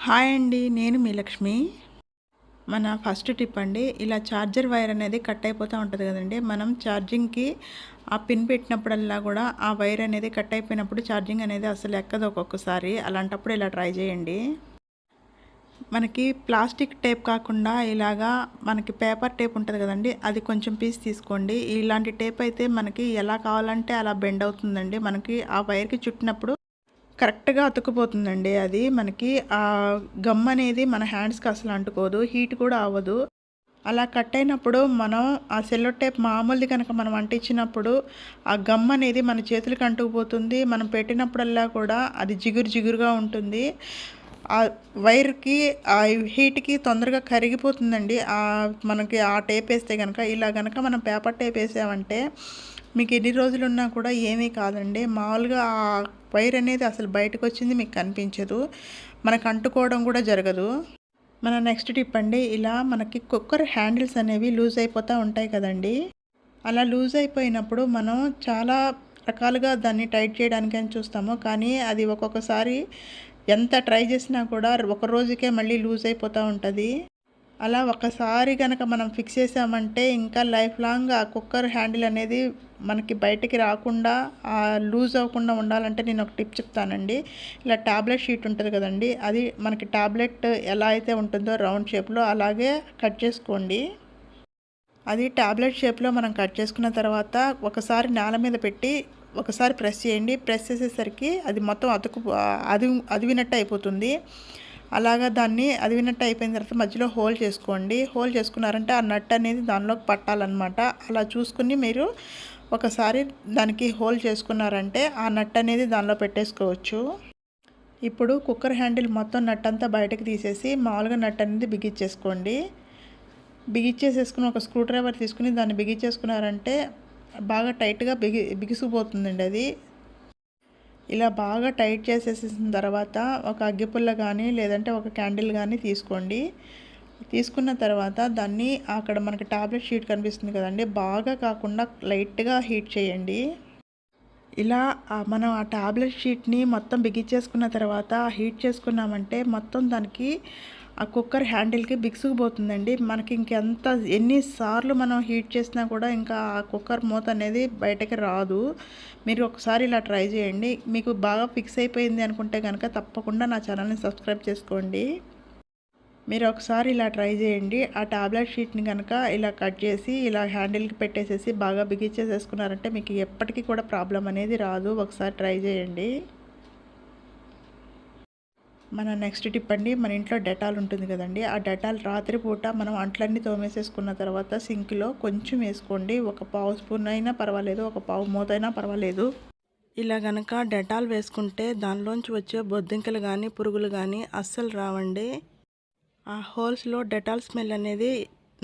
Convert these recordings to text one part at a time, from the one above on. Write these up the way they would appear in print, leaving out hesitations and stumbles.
Hi అండి, నేను మీ లక్ష్మి. మన ఫస్ట్ టిప్ అండి, ఇలా ఛార్జర్ వైర్ అనేది కట్ అయిపోతూ ఉంటుంది కదండి. మనం ఛార్జింగ్కి ఆ పిన్ పెట్టినప్పుడల్లా కూడా ఆ వైర్ అనేది కట్ అయిపోయినప్పుడు ఛార్జింగ్ అనేది అసలు ఎక్కదు ఒక్కొక్కసారి. అలాంటప్పుడు ఇలా ట్రై చేయండి. మనకి ప్లాస్టిక్ టేప్ కాకుండా ఇలాగా మనకి పేపర్ టేప్ ఉంటుంది కదండి, అది కొంచెం పీస్ తీసుకోండి. ఇలాంటి టేప్ అయితే మనకి ఎలా కావాలంటే అలా బెండ్ అవుతుందండి. మనకి ఆ వైర్కి చుట్టినప్పుడు కరెక్ట్గా అతుక్కుపోతుందండి. అది మనకి ఆ గమ్ అనేది మన హ్యాండ్స్కి అసలు అంటుకోదు, హీట్ కూడా అవ్వదు. అలా కట్ అయినప్పుడు మనం ఆ సెల్లో టేప్ మామూలుది కనుక మనం అంటించినప్పుడు ఆ గమ్ అనేది మన చేతులకి అంటుకుపోతుంది. మనం పెట్టినప్పుడల్లా కూడా అది జిగురు జిగురుగా ఉంటుంది. ఆ వైర్కి ఆ హీట్కి తొందరగా కరిగిపోతుందండి. మనకి ఆ టేప్ వేస్తే కనుక, ఇలా కనుక మనం పేపర్ టేప్ వేసామంటే మీకు ఎన్ని రోజులున్నా కూడా ఏమీ కాదండి. మామూలుగా ఆ వైర్ అనేది అసలు బయటకు వచ్చింది మీకు కనిపించదు, మనకు అంటుకోవడం కూడా జరగదు. మన నెక్స్ట్ టిప్ అండి, ఇలా మనకి కుక్కర్ హ్యాండిల్స్ అనేవి లూజ్ అయిపోతూ ఉంటాయి కదండి. అలా లూజ్ అయిపోయినప్పుడు మనం చాలా రకాలుగా దాన్ని టైట్ చేయడానికి అని చూస్తాము, కానీ అది ఒక్కొక్కసారి ఎంత ట్రై చేసినా కూడా ఒక రోజుకే మళ్ళీ లూజ్ అయిపోతూ ఉంటుంది. అలా ఒకసారి కనుక మనం ఫిక్స్ చేసామంటే ఇంకా లైఫ్ లాంగ్ ఆ కుక్కర్ హ్యాండిల్ అనేది మనకి బయటికి రాకుండా, లూజ్ అవ్వకుండా ఉండాలంటే నేను ఒక టిప్ చెప్తానండి. ఇలా ట్యాబ్లెట్ షీట్ ఉంటుంది కదండి, అది మనకి ట్యాబ్లెట్ ఎలా అయితే ఉంటుందో రౌండ్ షేప్లో అలాగే కట్ చేసుకోండి. అది ట్యాబ్లెట్ షేప్లో మనం కట్ చేసుకున్న తర్వాత ఒకసారి నేల మీద పెట్టి ఒకసారి ప్రెస్ చేయండి. ప్రెస్ చేసేసరికి అది మొత్తం అదివినట్టు అయిపోతుంది. అలాగా దాన్ని అదివినట్టు అయిపోయిన తర్వాత మధ్యలో హోల్ చేసుకోండి. హోల్ చేసుకున్నారంటే ఆ నట్ అనేది దానిలోకి పట్టాలన్నమాట. అలా చూసుకుని మీరు ఒకసారి దానికి హోల్ చేసుకున్నారంటే ఆ నట్ అనేది దానిలో పెట్టేసుకోవచ్చు. ఇప్పుడు కుక్కర్ హ్యాండిల్ మొత్తం నట్ అంతా బయటకు తీసేసి మామూలుగా నట్ అనేది బిగించేసుకోండి. బిగించేసేసుకుని ఒక స్క్రూ డ్రైవర్ తీసుకుని దాన్ని బిగించేసుకున్నారంటే బాగా టైట్గా బిగిసిపోతుందండి అది. ఇలా బాగా టైట్ చేసేసిన తర్వాత ఒక అగ్గిపుల్ల కానీ లేదంటే ఒక క్యాండిల్ కానీ తీసుకోండి. తీసుకున్న తర్వాత దాన్ని అక్కడ మనకి టాబ్లెట్ షీట్ కనిపిస్తుంది కదండి, బాగా కాకుండా లైట్గా హీట్ చేయండి. ఇలా మనం ఆ టాబ్లెట్ షీట్ని మొత్తం బిగించేసుకున్న తర్వాత హీట్ చేసుకున్నామంటే మొత్తం దానికి ఆ కుక్కర్ హ్యాండిల్కి బిగుసుకుపోతుందండి. మనకి ఎన్నిసార్లు మనం హీట్ చేసినా కూడా ఇంకా ఆ కుక్కర్ మూత అనేది బయటకి రాదు. మీరు ఒకసారి ఇలా ట్రై చేయండి. మీకు బాగా ఫిక్స్ అయిపోయింది అనుకుంటే కనుక తప్పకుండా నా ఛానల్ని సబ్స్క్రైబ్ చేసుకోండి. మీరు ఒకసారి ఇలా ట్రై చేయండి. ఆ టాబ్లెట్ షీట్ని కనుక ఇలా కట్ చేసి ఇలా హ్యాండిల్కి పెట్టేసేసి బాగా బిగించేసేసుకున్నారంటే మీకు ఎప్పటికీ కూడా ప్రాబ్లం అనేది రాదు. ఒకసారి ట్రై చేయండి. మన నెక్స్ట్ టిప్ అండి, మన ఇంట్లో డెటాల్ ఉంటుంది కదండి, ఆ డెటాల్ రాత్రిపూట మనం అంట్లన్నీ తోమేసేసుకున్న తర్వాత సింక్లో కొంచెం వేసుకోండి. ఒక పావు స్పూన్ అయినా పర్వాలేదు, ఒక పావు మూత అయినా పర్వాలేదు. ఇలా కనుక డెటాల్ వేసుకుంటే దానిలోంచి వచ్చే బొద్దింకలు కానీ పురుగులు కానీ అస్సలు రావండి. ఆ హోల్స్లో డెటాల్ స్మెల్ అనేది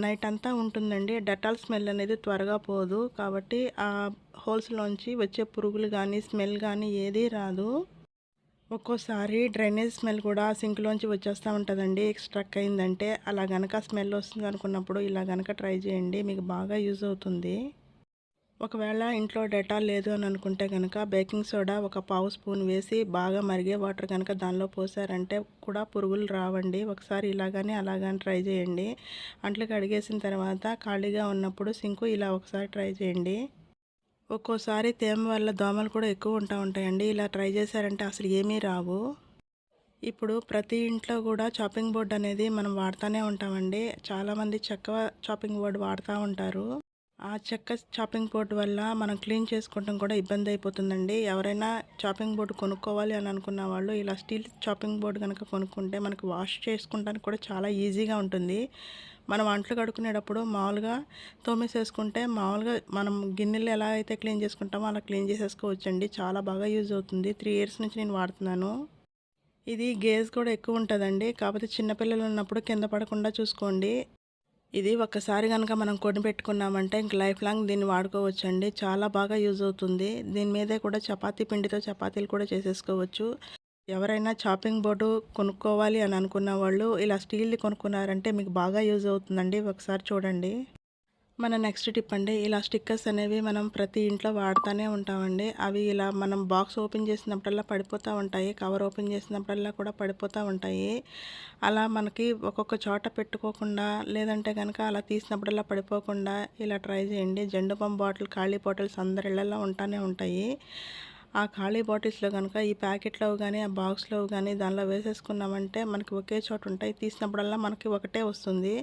నైట్ అంతా ఉంటుందండి. డెటాల్ స్మెల్ అనేది త్వరగా పోదు, కాబట్టి ఆ హోల్స్లోంచి వచ్చే పురుగులు కానీ స్మెల్ కానీ ఏదీ రాదు. ఒక్కోసారి డ్రైనేజ్ స్మెల్ కూడా సింక్లోంచి వచ్చేస్తూ ఉంటుందండి, స్ట్రక్ అయిందంటే. అలా కనుక స్మెల్ వస్తుంది అనుకున్నప్పుడు ఇలా కనుక ట్రై చేయండి, మీకు బాగా యూజ్ అవుతుంది. ఒకవేళ ఇంట్లో డెటాల్ లేదు అని అనుకుంటే కనుక బేకింగ్ సోడా ఒక పావు స్పూన్ వేసి బాగా మరిగే వాటర్ కనుక దానిలో పోసారంటే కూడా పురుగులు రావండి. ఒకసారి ఇలాగని అలాగని ట్రై చేయండి. అంట్లు కడిగేసిన తర్వాత ఖాళీగా ఉన్నప్పుడు సింకు ఇలా ఒకసారి ట్రై చేయండి. ఒక్కోసారి తేమ వల్ల దోమలు కూడా ఎక్కువ ఉంటాయండి. ఇలా ట్రై చేశారంటే అసలు ఏమీ రావు. ఇప్పుడు ప్రతి ఇంట్లో కూడా చాపింగ్ బోర్డ్ అనేది మనం వాడుతూనే ఉంటామండి. చాలామంది చెక్క చాపింగ్ బోర్డు వాడుతూ ఉంటారు. ఆ చెక్క చాపింగ్ బోర్డు వల్ల మనం క్లీన్ చేసుకోవడం కూడా ఇబ్బంది అయిపోతుందండి. ఎవరైనా చాపింగ్ బోర్డు కొనుక్కోవాలి అని అనుకున్న వాళ్ళు ఇలా స్టీల్ చాపింగ్ బోర్డు కనుక కొనుక్కుంటే మనకు వాష్ చేసుకోవడానికి కూడా చాలా ఈజీగా ఉంటుంది. మనం అంట్లు కడుక్కునేటప్పుడు మామూలుగా తోమేసేసుకుంటే మామూలుగా మనం గిన్నెలు ఎలా అయితే క్లీన్ చేసుకుంటామో అలా క్లీన్ చేసేసుకోవచ్చండి. చాలా బాగా యూజ్ అవుతుంది. 3 ఇయర్స్ నుంచి నేను వాడుతున్నాను. ఇది గేజ్ కూడా ఎక్కువ ఉంటుందండి, కాకపోతే చిన్నపిల్లలు ఉన్నప్పుడు కింద పడకుండా చూసుకోండి. ఇది ఒక్కసారి కనుక మనం కొనిపెట్టుకున్నామంటే ఇంక లైఫ్ లాంగ్ దీన్ని వాడుకోవచ్చండి. చాలా బాగా యూజ్ అవుతుంది. దీని మీదే కూడా చపాతీ పిండితో చపాతీలు కూడా చేసేసుకోవచ్చు. ఎవరైనా చాపింగ్ బోర్డు కొనుక్కోవాలి అని అనుకున్న వాళ్ళు ఇలా స్టీల్ది కొనుక్కున్నారంటే మీకు బాగా యూజ్ అవుతుందండి. ఒకసారి చూడండి. మన నెక్స్ట్ టిప్ అండి, ఇలా స్టిక్కర్స్ అనేవి మనం ప్రతి ఇంట్లో వాడుతూనే ఉంటామండి. అవి ఇలా మనం బాక్స్ ఓపెన్ చేసినప్పుడల్లా పడిపోతూ ఉంటాయి. కవర్ ఓపెన్ చేసినప్పుడల్లా కూడా పడిపోతూ ఉంటాయి. అలా మనకి ఒక్కొక్క చోట పెట్టుకోకుండా, లేదంటే కనుక అలా తీసినప్పుడల్లా పడిపోకుండా ఇలా ట్రై చేయండి. జెండు బామ్ బాటిల్, ఖాళీ బాటిల్స్ అందరి ఇళ్లలో ఉంటానే ఉంటాయి. ఆ ఖాళీ బాటిల్స్లో కనుక ఈ ప్యాకెట్లో కానీ, ఆ బాక్స్లో కానీ దానిలో వేసేసుకున్నామంటే మనకి ఒకే చోట ఉంటాయి. తీసినప్పుడల్లా మనకి ఒకటే వస్తుంది.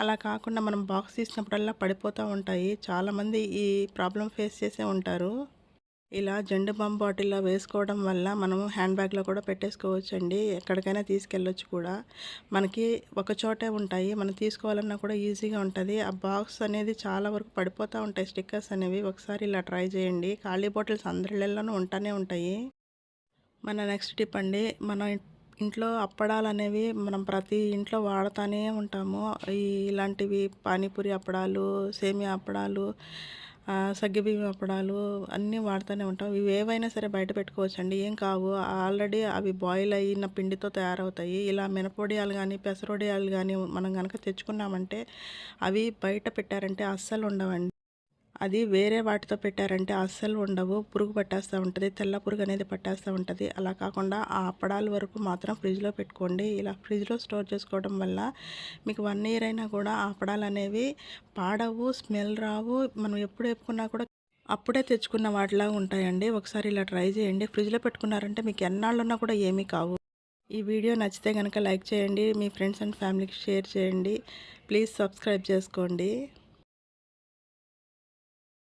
అలా కాకుండా మనం బాక్స్ తీసినప్పుడల్లా పడిపోతూ ఉంటాయి. చాలామంది ఈ ప్రాబ్లం ఫేస్ చేసే ఉంటారు. ఇలా జెండు బామ్ బాటిల్లో వేసుకోవడం వల్ల మనము హ్యాండ్ బ్యాగ్లో కూడా పెట్టేసుకోవచ్చండి. ఎక్కడికైనా తీసుకెళ్ళొచ్చు కూడా. మనకి ఒక చోటే ఉంటాయి. మనం తీసుకోవాలన్నా కూడా ఈజీగా ఉంటుంది. ఆ బాక్స్ అనేది చాలా వరకు పడిపోతూ ఉంటాయి స్టిక్కర్స్ అనేవి. ఒకసారి ఇలా ట్రై చేయండి. ఖాళీ బాటిల్స్ అందరి ఇళ్లలోనూ ఉంటానే ఉంటాయి. మన నెక్స్ట్ టిప్ అండి, మన ఇంట్లో అప్పడాలు అనేవి మనం ప్రతి ఇంట్లో వాడుతూనే ఉంటాము. ఇలాంటివి పానీపూరి అప్పడాలు, సేమియా అప్పడాలు, సగ్గుబియ్యం అప్పడాలు అన్నీ వాడుతూనే ఉంటాం. ఇవి ఏవైనా సరే బయట పెట్టుకోవచ్చండి, ఏం కావు. ఆల్రెడీ అవి బాయిల్ అయిన పిండితో తయారవుతాయి. ఇలా మినపొడియాలు కానీ, పెసరొడియాలు కానీ మనం కనుక తెచ్చుకున్నామంటే అవి బయట పెట్టారంటే అస్సలు ఉండవండి. అది వేరే వాటితో పెట్టారంటే అస్సలు ఉండవు. పురుగు పట్టేస్తూ ఉంటుంది. తెల్ల పురుగు అనేది పట్టేస్తూ ఉంటుంది. అలా కాకుండా ఆ అప్పడాల వరకు మాత్రం ఫ్రిడ్జ్లో పెట్టుకోండి. ఇలా ఫ్రిడ్జ్లో స్టోర్ చేసుకోవడం వల్ల మీకు 1 ఇయర్ అయినా కూడా ఆ అప్పడాలు అనేవి పాడవు, స్మెల్ రావు. మనం ఎప్పుడు వేపుకున్నా కూడా అప్పుడే తెచ్చుకున్న వాటిలాగా ఉంటాయండి. ఒకసారి ఇలా ట్రై చేయండి. ఫ్రిడ్జ్లో పెట్టుకున్నారంటే మీకు ఎన్నాళ్ళున్నా కూడా ఏమీ కావు. ఈ వీడియో నచ్చితే కనుక లైక్ చేయండి. మీ ఫ్రెండ్స్ అండ్ ఫ్యామిలీకి షేర్ చేయండి. ప్లీజ్ సబ్స్క్రైబ్ చేసుకోండి.